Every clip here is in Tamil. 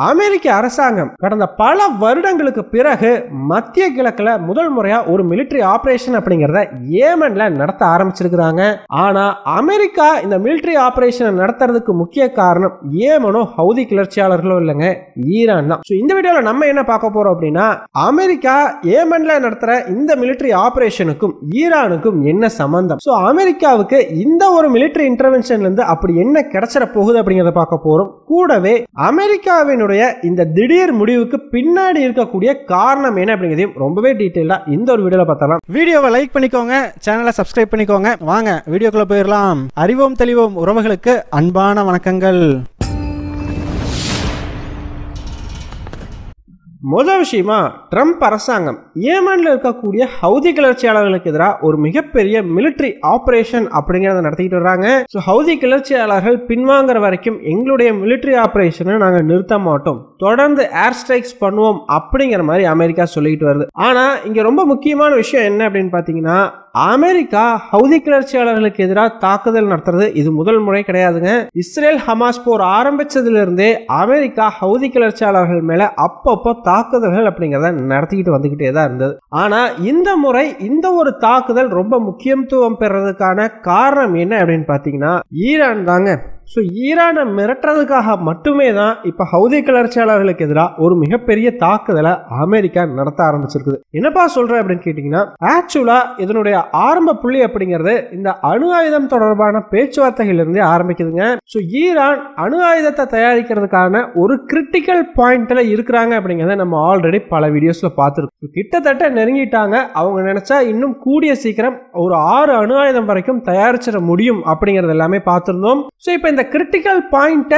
அமெரிக்க அரசாங்கம் கடந்த பல வருடங்களுக்கு பிறகு மத்திய கிழக்குல முதல் முறையா ஒரு மிலிட்டரி ஆபரேஷன் அப்படிங்கறத ஏமன்ல நடத்த ஆரம்பிச்சிருக்காங்க. ஆனா அமெரிக்கா இந்த மிலிட்டரி ஆபரேஷன் நடத்துறதுக்கு முக்கிய காரணம் ஏமனோ ஹவுதி கிளர்ச்சியாளர்களோ இல்லைங்க, ஈரான் தான். இந்த வீடியோல நம்ம என்ன பார்க்க போறோம் அப்படின்னா, அமெரிக்கா ஏமன்ல நடத்துற இந்த மிலிட்டரி ஆபரேஷனுக்கும் ஈரானுக்கும் என்ன சம்பந்தம், அமெரிக்காவுக்கு இந்த ஒரு மிலிட்டரி இன்டர்வென்ஷன்ல இருந்து அப்படி என்ன கிடைச்சிட போகுது அப்படிங்கறத பார்க்க போறோம். கூடவே அமெரிக்காவினுடைய இந்த திடீர் முடிவுக்கு பின்னாடி இருக்கக்கூடிய காரணம் என்ன அப்படிங்கறதையும் ரொம்பவே டீடைலா இந்த ஒரு வீடியோல பார்த்தலாம். வீடியோவை லைக் பண்ணிக்கோங்க, சேனலை சப்ஸ்கிரைப் பண்ணிக்கோங்க. வாங்க வீடியோக்குள்ள போயிடலாம். அறிவோம் தெளிவோம் உறவுகளுக்கு அன்பான வணக்கங்கள். முதல் விஷயமா, ட்ரம்ப் அரசாங்கம் ஏமன்ல இருக்கக்கூடிய ஹவுதி கிளர்ச்சியாளர்களுக்கு எதிராக ஒரு மிகப்பெரிய மிலிட்டரி ஆபரேஷன் அப்படிங்கறத நடத்திட்டு வர்றாங்க. ஹவுதி கிளர்ச்சியாளர்கள் பின்வாங்குற வரைக்கும் எங்களுடைய மிலிட்டரி ஆபரேஷனை நாங்க நிறுத்த மாட்டோம், தொடர்ந்து ஏர் ஸ்ட்ரைக்ஸ் பண்ணுவோம் அப்படிங்கிற மாதிரி அமெரிக்கா சொல்லிட்டு வருது. ஆனா இங்க ரொம்ப முக்கியமான விஷயம் என்ன அப்படின்னு பாத்தீங்கன்னா, அமெரிக்கா ஹவுதி கிளர்ச்சியாளர்களுக்கு எதிராக தாக்குதல் நடத்துறது இது முதல் முறை கிடையாதுங்க. இஸ்ரேல் ஹமாஸ் போர் ஆரம்பிச்சதுல இருந்தே அமெரிக்கா ஹவுதி கிளர்ச்சியாளர்கள் மேல அப்பப்போ தாக்குதல்கள் அப்படிங்கறத நடத்திக்கிட்டு வந்துகிட்டே தான் இருந்தது. ஆனா இந்த முறை இந்த ஒரு தாக்குதல் ரொம்ப முக்கியத்துவம் பெறதுக்கான காரணம் என்ன அப்படின்னு பாத்தீங்கன்னா, ஈரான் தாங்க. ஈரானை மிரட்டுறதுக்காக மட்டுமே தான் இப்ப ஹவுதி கிளர்ச்சியாளர்களுக்கு எதிராக ஒரு மிகப்பெரிய தாக்குதலை அமெரிக்கா நடத்த ஆரம்பிச்சிருக்குது. என்னப்பா சொல்ற அப்படின்னு கேட்டீங்கன்னா, ஆக்சுவலா இதனுடைய ஆரம்ப புள்ளி அப்படிங்கிறது இந்த அணு ஆயுதம் தொடர்பான பேச்சுவார்த்தைகள் இருந்தே ஆரம்பிக்குதுங்க. ஈரான் அணு ஆயுதத்தை தயாரிக்கிறதுக்கான ஒரு கிரிட்டிக்கல் பாயிண்ட்ல இருக்கிறாங்க அப்படிங்கறத நம்ம ஆல்ரெடி பல வீடியோஸ்ல பார்த்திருக்கோம். கிட்டத்தட்ட நெருங்கிட்டாங்க. அவங்க நினைச்சா இன்னும் கூடிய சீக்கிரம் ஒரு 6 அணு ஆயுதம் வரைக்கும் தயாரிச்சிட முடியும் அப்படிங்கறது எல்லாமே பார்த்திருந்தோம். இப்ப இந்த கிரிட்டிக்கல் பாயிண்ட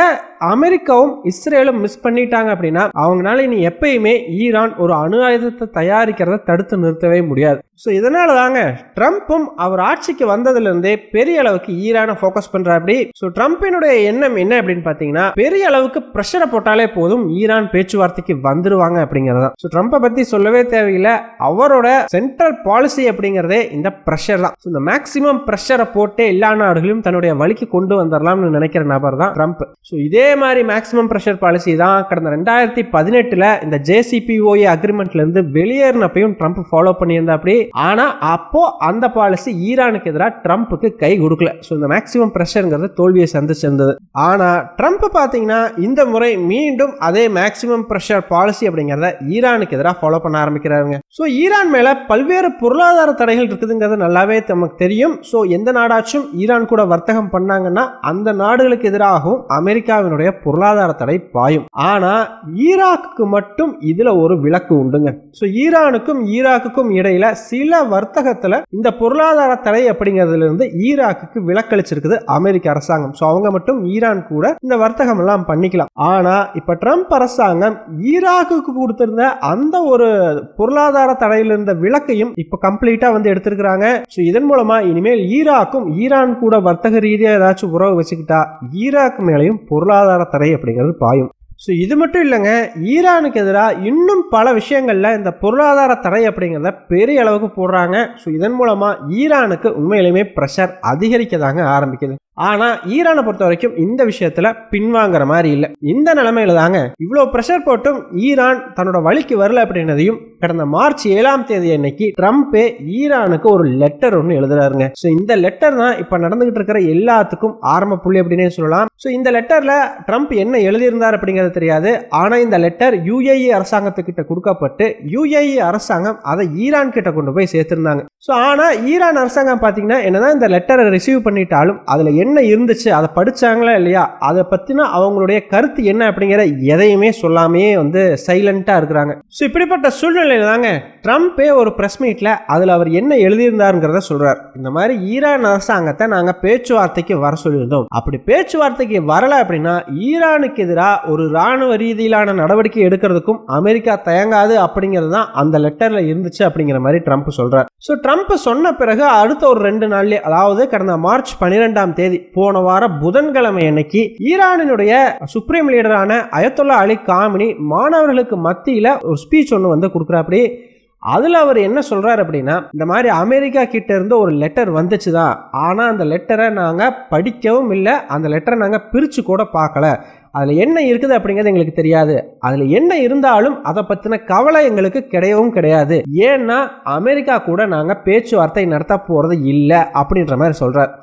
அமெரிக்காவும் இஸ்ரேலும் மிஸ் பண்ணிட்டாங்க அப்படின்னா அவங்களால இனி எப்பயுமே ஈரான் ஒரு அணு ஆயுதத்தை தயாரிக்கிறத தடுத்து நிறுத்தவே முடியாது. இதனால தாங்க ட்ரம்ப்பும் அவர் ஆட்சிக்கு வந்ததுல இருந்தே பெரிய அளவுக்கு ஈரானை போக்கஸ் பண்றாப்படி. ட்ரம்பினுடைய எண்ணம் என்ன அப்படின்னு பாத்தீங்கன்னா, பெரிய அளவுக்கு பிரஷரை போட்டாலே போதும் ஈரான் பேச்சுவார்த்தைக்கு வந்துருவாங்க அப்படிங்கறதா. ட்ரம்பை பத்தி சொல்லவே தேவையில்லை, அவரோட சென்ட்ரல் பாலிசி அப்படிங்கறதே இந்த பிரஷர் தான். இந்த மேக்சிமம் பிரஷரை போட்டே எல்லா நாடுகளையும் தன்னுடைய வழிக்கு கொண்டு வந்துடலாம்னு நினைக்கிற நபர் தான் ட்ரம்ப். இதே மாதிரி மேக்சிமம் பிரஷர் பாலிசி தான் கடந்த 2018 இந்த JCPOA அக்ரிமெண்ட்ல இருந்து வெளியேறினப்பையும் ட்ரம்ப் ஃபாலோ பண்ணியிருந்தா அப்படி. ஆனா அப்போ அந்த பாலிசி ஈரானுக்கு எதிராக ட்ரம்ப்புக்கு கை கொடுக்கல. இந்த மேக்சிமம் பிரஷர்ங்கிறது தோல்வியை சந்திச்சிருந்தது. ஆனா ட்ரம்ப் பாத்தீங்கன்னா இந்த முறை மீண்டும் அதே மேக்சிமம் பிரஷர் பாலிசி அப்படிங்கறத ஈரானுக்கு எதிராக ஃபாலோ பண்ண ஆரம்பிக்கிறாங்க. ஈரான் மேல பல்வேறு பொருளாதார தடைகள் இருக்குதுங்கிறது நல்லாவே நமக்கு தெரியும். எந்த நாடாச்சும் ஈரான் கூட வர்த்தகம் பண்ணாங்கன்னா அந்த நாடுகளுக்கு எதிராகவும் அமெரிக்காவினுடைய பொருளாதார தடை பாயும். ஆனா ஈராக்கு மட்டும் இதுல ஒரு விலக்கு உண்டுங்க. ஈரானுக்கும் ஈராக்குக்கும் இடையில சில வர்த்தகத்துல இந்த பொருளாதார தடை அப்படிங்கிறதுல இருந்து ஈராக்கு விலக்களிச்சிருக்குது அமெரிக்க அரசாங்கம். அவங்க மட்டும் ஈரான் கூட இந்த வர்த்தகம் எல்லாம் பண்ணிக்கலாம். ஆனா இப்ப ட்ரம்ப் அரசாங்கம் ஈராக்கு கொடுத்திருந்த அந்த ஒரு பொருளாதார தடையில இருந்த விலக்கையும் இப்ப கம்ப்ளீட்டா எடுத்திருக்கிறாங்க. இதன் மூலமா இனிமேல் ஈராக்கும் ஈரான் கூட வர்த்தக ரீதியா ஏதாச்சும் உறவு வச்சுக்கிட்டா ஈராக் மேலையும் பொருளாதார தடை அப்படிங்கிறது பாயும். இது மட்டும் இல்லைங்க, ஈரானுக்கு எதிராக இன்னும் பல விஷயங்கள்ல இந்த பொருளாதார தடை அப்படிங்கிறத பெரிய அளவுக்கு போடுறாங்க. இதன் மூலமா ஈரானுக்கு உண்மையிலுமே பிரஷர் அதிகரிக்கதாங்க ஆரம்பிக்குது. ஆனா ஈரானை பொறுத்த வரைக்கும் இந்த விஷயத்துல பின்வாங்குற மாதிரி இல்ல. இந்த நிலைமையில தாங்க இவ்வளவு பிரஷர் போட்டும் ஈரான் தன்னோட வழிக்கு வரல அப்படின்றதையும் கடந்த மார்ச் 7ஆம் தேதி அன்னைக்கு ட்ரம்பே ஈரானுக்கு ஒரு லெட்டர் ஒன்னு எழுதுறாருங்க. இந்த லெட்டர் தான் இப்ப நடந்துகிட்டு இருக்கிற எல்லாத்துக்கும் ஆரம்ப புள்ளி அப்படின்னே சொல்லலாம். இந்த லெட்டர்ல ட்ரம்ப் என்ன எழுதியிருந்தார் அப்படிங்கிறது தெரியாது. ஆனா இந்த லெட்டர் UAE அரசாங்கத்துக்கிட்ட கொடுக்கப்பட்டு UAE அரசாங்கம் அதை ஈரான் கிட்ட கொண்டு போய் சேர்த்திருந்தாங்க. ஆனா ஈரான் அரசாங்கம் பாத்தீங்கன்னா என்னதான் இந்த லெட்டரை ரிசீவ் பண்ணிட்டாலும் அதுல என்ன இருந்துச்சு, அதை படிச்சாங்களா இல்லையா, அதை பத்தின அவங்களுடைய கருத்து என்ன அப்படிங்கிற எதையுமே சொல்லாமே சைலண்டா இருக்கிறாங்க. இப்படிப்பட்ட சூழ்நிலையில தாங்க ட்ரம்பே ஒரு பிரஸ் மீட்ல அதுல அவர் என்ன எழுதியிருந்தாருங்கிறத சொல்றார். இந்த மாதிரி ஈரான் அரசாங்கத்தை நாங்க பேச்சுவார்த்தைக்கு வர சொல்லியிருந்தோம், அப்படி பேச்சுவார்த்தைக்கு வரல அப்படின்னா ஈரானுக்கு எதிராக ஒரு ராணுவ ரீதியிலான நடவடிக்கை எடுக்கிறதுக்கும் அமெரிக்கா தயங்காது அப்படிங்கிறது தான் அந்த லெட்டர்ல இருந்துச்சு அப்படிங்கிற மாதிரி ட்ரம்ப் சொல்றார். ட்ரம்ப் சொன்ன பிறகு அடுத்த ஒரு 2 நாள்லயே, அதாவது கடந்த மார்ச் 12ஆம் தேதி போன வார புதன்கிழமை அன்னைக்கு ஈரானினுடைய சுப்ரீம் லீடரான அயத்தொல்லா அலி காமினி மாணவர்களுக்கு மத்தியில ஒரு ஸ்பீச் ஒன்று கொடுக்குறாப்படி. அதுல அவர் என்ன சொல்றாரு அப்படின்னா, இந்த மாதிரி அமெரிக்கா கிட்ட இருந்து ஒரு லெட்டர் வந்துச்சுதான், ஆனா அந்த லெட்டரை நாங்க படிக்கவும் இல்லை, அந்த லெட்டரை நாங்க பிரிச்சு கூட பார்க்கல, அதுல என்ன இருக்குது அப்படிங்கிறது எங்களுக்கு தெரியாது, அதுல என்ன இருந்தாலும் அதை பத்தின கவலை எங்களுக்கு கிடையவும் கிடையாது, ஏன்னா அமெரிக்கா கூட நாங்க பேச்சுவார்த்தை நடத்த போறது இல்லை அப்படின்ற மாதிரி சொல்றார்.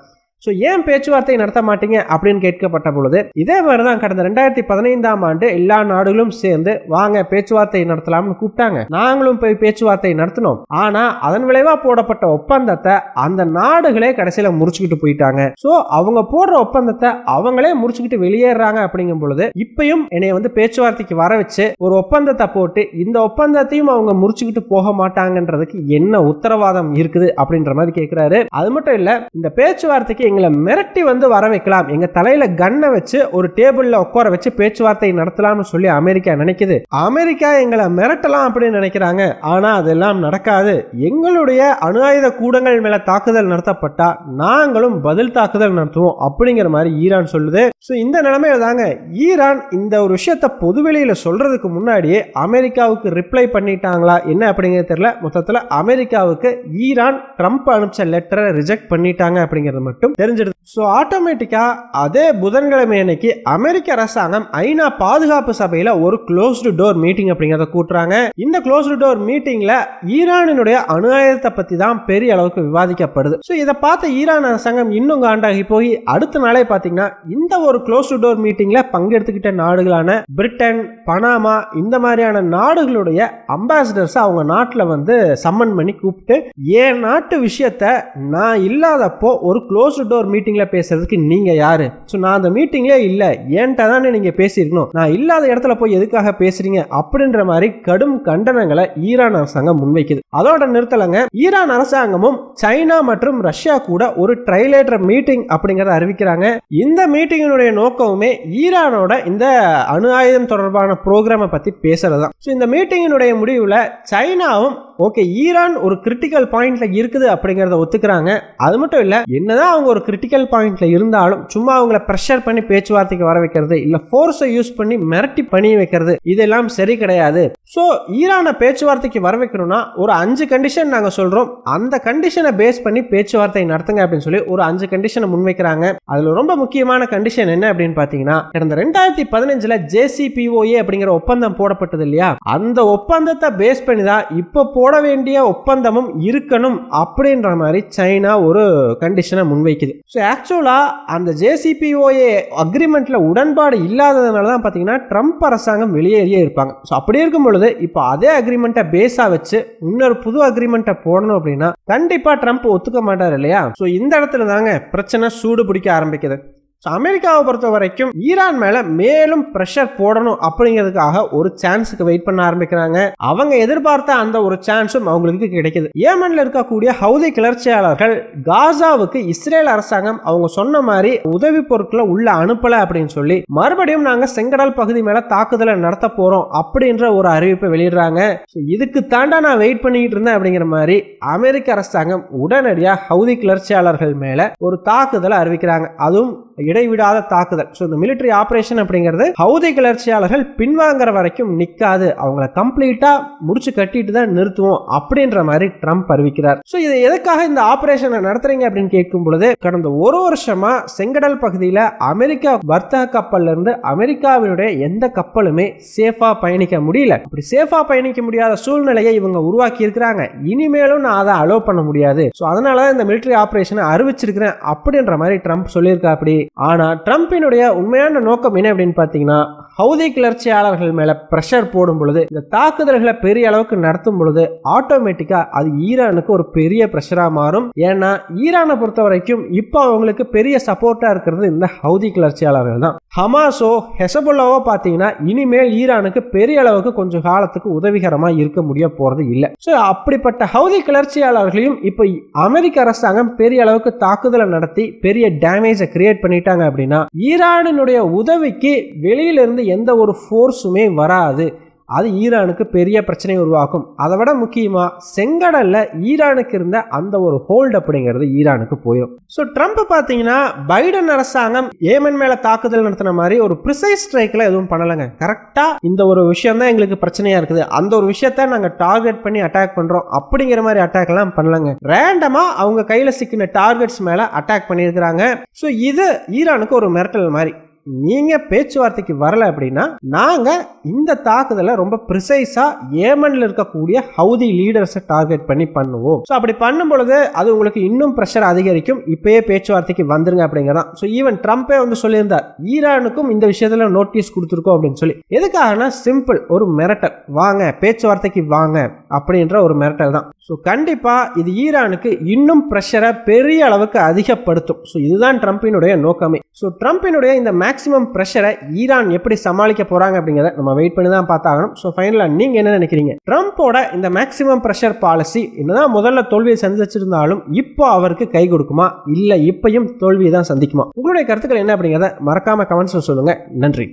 ஸோ ஏன் பேச்சுவார்த்தை நடத்த மாட்டீங்க அப்படின்னு கேட்கப்பட்ட பொழுது, இதே மாதிரி தான் கடந்த 2015ஆம் ஆண்டு எல்லா நாடுகளும் சேர்ந்து வாங்க பேச்சுவார்த்தை நடத்தலாம்னு கூப்பிட்டாங்க. நாங்களும் போய் பேச்சுவார்த்தை நடத்தினோம். ஆனா அதன் விளைவா போடப்பட்ட ஒப்பந்தத்தை அந்த நாடுகளே கடைசியில முறிச்சுக்கிட்டு போயிட்டாங்க. ஸோ அவங்க போடுற ஒப்பந்தத்தை அவங்களே முறிச்சுக்கிட்டு வெளியேறாங்க. அப்படிங்கும் பொழுது இப்பயும் என்னை வந்து பேச்சுவார்த்தைக்கு வர வச்சு ஒரு ஒப்பந்தத்தை போட்டு இந்த ஒப்பந்தத்தையும் அவங்க முறிச்சுக்கிட்டு போக மாட்டாங்கன்றதுக்கு என்ன உத்தரவாதம் இருக்குது அப்படின்ற மாதிரி கேட்கிறாரு. அது மட்டும் இல்ல, இந்த பேச்சுவார்த்தைக்கு எங்களை மிரட்டி வந்து வர வைக்கலாம், எங்க தலையில கண்ணை வச்சு ஒரு டேபிள்ல உட்கார வச்சு பேச்சுவார்த்தை நடத்தலாம்னு சொல்லி அமெரிக்கா நினைக்குது. அமெரிக்கா எங்களை மிரட்டலாம் அப்படின்னு நினைக்கிறாங்க. ஆனா அதெல்லாம் நடக்காது. எங்களுடைய அணு ஆயுத கூடங்கள் மேல தாக்குதல் நடத்தப்பட்டா நாங்களும் பதில் தாக்குதல் நடத்துவோம் அப்படிங்கிற மாதிரி ஈரான் சொல்லுது. சோ இந்த நிலைமையில தாங்க ஈரான் இந்த ஒரு விஷயத்தை பொதுவெளியில சொல்றதுக்கு முன்னாடியே அமெரிக்காவுக்கு ரிப்ளை பண்ணிட்டாங்களா என்ன அப்படிங்கிறது தெரியல. மொத்தத்தில் அமெரிக்காவுக்கு ஈரான் ட்ரம்ப் அனுப்பிச்ச லெட்டரை ரிஜெக்ட் பண்ணிட்டாங்க அப்படிங்கிறது மட்டும் தெரிஞ்சிடுது. ஸோ ஆட்டோமேட்டிக்கா அதே புதன்கிழமை அன்னைக்கு அமெரிக்க அரசாங்கம் ஐநா பாதுகாப்பு சபையில ஒரு க்ளோஸ்டு டோர் மீட்டிங் அப்படிங்கிறத கூட்டுறாங்க. இந்த க்ளோஸ்டு டோர் மீட்டிங்ல ஈரானினுடைய அணு ஆயுதத்தை பத்தி தான் பெரிய அளவுக்கு விவாதிக்கப்படுது. ஸோ இதை பார்த்த ஈரான் அரசாங்கம் இன்னும் காண்டாகி போய் அடுத்த நாளே பார்த்தீங்கன்னா இந்த ஒரு க்ளோஸ்டு டோர் மீட்டிங்ல பங்கெடுத்துக்கிட்ட நாடுகளான பிரிட்டன், பனாமா இந்த மாதிரியான நாடுகளுடைய அம்பாசிடர்ஸ் அவங்க நாட்டில் வந்து சம்மன் பண்ணி கூப்பிட்டு என் நாட்டு விஷயத்த நான் இல்லாதப்போ ஒரு க்ளோஸ்டு டோர் மீட்டிங்ல பேசுறதுக்கு நீங்க யாரு? சோ நான் அந்த மீட்டிங்ல இல்ல, ஏன்ட்ட தானே நீங்க பேசியிருக்கணும், நான் இல்லாத இடத்துல போய் எதுக்காக பேசுறீங்க அப்படின்ற மாதிரி கடும் கண்டனங்களை ஈரான் அரசாங்கம் முன்வைக்குது. அதோட நிறுத்தலங்க, ஈரான் அரசாங்கமும் சைனா மற்றும் ரஷ்யா கூட ஒரு ட்ரைலேட்டர் மீட்டிங் அப்படிங்கறத அறிவிக்கிறாங்க. இந்த மீட்டிங்கினுடைய நோக்கமுமே ஈரானோட இந்த அணு ஆயுதம் தொடர்பான ப்ரோக்ராமை பத்தி பேசுறதுதான். இந்த மீட்டிங்கினுடைய முடிவுல சைனாவும் ஓகே ஈரான் ஒரு கிரிட்டிக்கல் பாயிண்ட்ல இருக்குது அப்படிங்கறத ஒத்துக்கிறாங்க. அது மட்டும் இல்ல, என்னதான் அவங்க ஒரு கிரிட்டிக்கல் பாயிண்ட்ல இருந்தாலும் சும்மா அவங்கள பிரஷர் பண்ணி பேச்சுவார்த்தைக்கு வர வைக்கிறது இல்ல ஃபோர்ஸை யூஸ் பண்ணி மிரட்டி பண்ணி வைக்கிறது இதெல்லாம் சரி கிடையாது. சோ ஈரானை பேச்சுவார்த்தைக்கு வர வைக்கணும்னா ஒரு 5 கண்டிஷன் நாங்க சொல்றோம், அந்த கண்டிஷனை பேஸ் பண்ணி பேச்சுவார்த்தை நடத்துங்க அப்படின்னு சொல்லி ஒரு 5 கண்டிஷனை முன்வைக்கிறாங்க. அதுல ரொம்ப முக்கியமான கண்டிஷன் என்ன அப்படின்னு பாத்தீங்கன்னா, கடந்த 2015ல JCPOA அப்படிங்கிற ஒப்பந்தம் போடப்பட்டது இல்லையா, அந்த ஒப்பந்தத்தை பேஸ் பண்ணி தான் இப்ப போட வேண்டிய ஒப்பந்தமும் இருக்கணும் அப்படின்ற மாதிரி சைனா ஒரு கண்டிஷனை முன்வைக்குது. சோ ஆக்சுவலா அந்த JCPOA அக்ரிமெண்ட்ல உடன்பாடு இல்லாததுனால தான் பாத்தீங்கன்னா ட்ரம்ப் அரசாங்கம் வெளியேறியே இருப்பாங்க. சோ அப்படி இருக்கும் பொழுது இப்போ அதே அக்ரிமெண்ட்டை பேஸா வச்சு இன்னொரு புது அக்ரிமெண்ட்டை போடணும் அப்படின்னா கண்டிப்பா ட்ரம்ப் ஒத்துக்க மாட்டார் இல்லையா. சோ இந்த இடத்துல தாங்க பிரச்சனை சூடு பிடிக்க ஆரம்பிக்குது. அமெரிக்காவை பொறுத்த வரைக்கும் ஈரான் மேல மேலும் பிரஷர் போடணும் அப்படிங்கிறதுக்காக ஒரு சான்ஸுக்கு வெயிட் பண்ண ஆரம்பிக்கிறாங்க. அவங்க எதிர்பார்த்த அந்த ஒரு சான்ஸும் அவங்களுக்கு கிடைக்குது. ஏமன்ல இருக்கக்கூடிய ஹவுதி கிளர்ச்சியாளர்கள் காசாவுக்கு இஸ்ரேல் அரசாங்கம் அவங்க சொன்ன மாதிரி உதவி பொருட்களை உள்ள அனுப்பல அப்படின்னு சொல்லி மறுபடியும் நாங்க செங்கடல் பகுதி மேல தாக்குதலை நடத்த போறோம் அப்படின்ற ஒரு அறிவிப்பை வெளியிடுறாங்க. இதுக்கு தாண்டா நான் வெயிட் பண்ணிட்டு இருந்தேன் அப்படிங்கிற மாதிரி அமெரிக்க அரசாங்கம் உடனடியா ஹவுதி கிளர்ச்சியாளர்கள் மேல ஒரு தாக்குதலை அறிவிக்கிறாங்க. அதுவும் இடைவிடாத தாக்குதல். இந்த மிலிட்டரி ஆபரேஷன் அப்படிங்கிறது ஹவுதி கிளர்ச்சியாளர்கள் பின்வாங்குற வரைக்கும் நிக்காது, அவங்கள கம்ப்ளீட்டா முடிச்சு கட்டிட்டு தான் நிறுத்துவோம் அப்படின்ற மாதிரி ட்ரம்ப் அறிவிக்கிறார். இது எதுக்காக இந்த ஆபரேஷனை நடத்துறீங்க அப்படின்னு கேட்கும் பொழுது, கடந்த ஒரு வருஷமா செங்கடல் பகுதியில் அமெரிக்கா வர்த்தக கப்பல்ல இருந்து அமெரிக்காவினுடைய எந்த கப்பலுமே சேஃபா பயணிக்க முடியல. அப்படி சேஃபா பயணிக்க முடியாத சூழ்நிலையை இவங்க உருவாக்கி இருக்கிறாங்க. இனிமேலும் நான் அதை அலோவ் பண்ண முடியாது, அதனால இந்த மிலிட்டரி ஆபரேஷனை அறிவிச்சிருக்கிறேன் அப்படின்ற மாதிரி ட்ரம்ப் சொல்லியிருக்கா. அப்படி ஆனா ட்ரம்பினுடைய உண்மையான நோக்கம் என்ன அப்படின்னு பாத்தீங்கன்னா, ஹவுதி கிளர்ச்சியாளர்கள் மேல பிரஷர் போடும் பொழுது, இந்த தாக்குதல்களை பெரிய அளவுக்கு நடத்தும் பொழுது ஆட்டோமேட்டிக்கா அது ஈரானுக்கு ஒரு பெரிய பிரஷரா மாறும். ஏன்னா ஈரானை பொறுத்த வரைக்கும் இப்போ அவங்களுக்கு பெரிய சப்போர்ட்டா இருக்கிறது இந்த ஹவுதி கிளர்ச்சியாளர்கள் தான். ஹமாஸோ ஹெசபுல்லாவோ பாத்தீங்கன்னா இனிமேல் ஈரானுக்கு பெரிய அளவுக்கு கொஞ்சம் காலத்துக்கு உதவிகரமா இருக்க முடிய போறது இல்ல. அப்படிப்பட்ட ஹவுதி கிளர்ச்சியாளர்களையும் இப்போ அமெரிக்க அரசாங்கம் பெரிய அளவுக்கு தாக்குதலை நடத்தி பெரிய டேமேஜை கிரியேட் பண்ணிட்டாங்க அப்படின்னா ஈரானினுடைய உதவிக்கு வெளியிலிருந்து எந்த ஒரு ஃபோர்ஸுமே வராது. அது ஈரானுக்கு பெரிய பிரச்சனை உருவாக்கும். அதை விட முக்கியமா செங்கடல்ல ஈரானுக்கு இருந்த அந்த ஒரு ஹோல்ட் அப்படிங்கிறது ஈரானுக்கு போயிடும். ஸோ ட்ரம்ப் பார்த்தீங்கன்னா பைடன் அரசாங்கம் ஏமன் மேல தாக்குதல் நடத்தின மாதிரி ஒரு ப்ரிசைஸ் ஸ்ட்ரைக்ல எதுவும் பண்ணலங்க. கரெக்டா இந்த ஒரு விஷயம் தான் எங்களுக்கு பிரச்சனையா இருக்குது, அந்த ஒரு விஷயத்த நாங்க டார்கெட் பண்ணி அட்டாக் பண்றோம் அப்படிங்கிற மாதிரி அட்டாக் எல்லாம் பண்ணலங்க. ரேண்டமா அவங்க கையில சிக்கின டார்கெட்ஸ் மேல அட்டாக் பண்ணியிருக்கிறாங்க. ஸோ இது ஈரானுக்கு ஒரு மிரட்டல் மாதிரி. நீங்க பேச்சுவார்த்தைக்கு வரல அப்படின்னா நாங்க இந்த தாக்குதலை ரொம்ப பிரிசைஸா ஏமன்ல இருக்கக்கூடிய ஹவுதி லீடர்ஸை டார்கெட் பண்ணி பண்ணுவோம். ஸோ அப்படி பண்ணும் பொழுது அது உங்களுக்கு இன்னும் பிரஷர் அதிகரிக்கும். இப்பயே பேச்சுவார்த்தைக்கு வந்துருங்க அப்படிங்கிறதான். ஸோ ஈவன் ட்ரம்பே வந்து சொல்லியிருந்தார் ஈரானுக்கும் இந்த விஷயத்துல நோட்டீஸ் கொடுத்துருக்கோம் அப்படின்னு சொல்லி. எதுக்காகனா சிம்பிள், ஒரு மிரட்டல், வாங்க பேச்சுவார்த்தைக்கு வாங்க அப்படின்ற ஒரு மிரட்டல் தான். ஸோ கண்டிப்பா இது ஈரானுக்கு இன்னும் பிரஷரை பெரிய அளவுக்கு அதிகப்படுத்தும். ஸோ இதுதான் ட்ரம்பினுடைய நோக்கமே. ஸோ ட்ரம்பினுடைய இந்த மேக்ஸிமம் பிரஷரை ஈரான் எப்படி சமாளிக்க போறாங்க அப்படிங்கிறத நம்ம வெயிட் பண்ணி தான் பார்த்தாகணும். ஸோ ஃபைனலா நீங்க என்ன நினைக்கிறீங்க? ட்ரம்போட இந்த மேக்ஸிமம் பிரஷர் பாலிசி என்னதான் முதல்ல தோல்வியை சந்திச்சிருந்தாலும் இப்போ அவருக்கு கை கொடுக்குமா, இல்ல இப்பயும் தோல்வியை தான் சந்திக்குமா? உங்களுடைய கருத்துக்கள் என்ன அப்படிங்கிறத மறக்காம கமெண்ட்ஸ்ல சொல்லுங்க. நன்றி.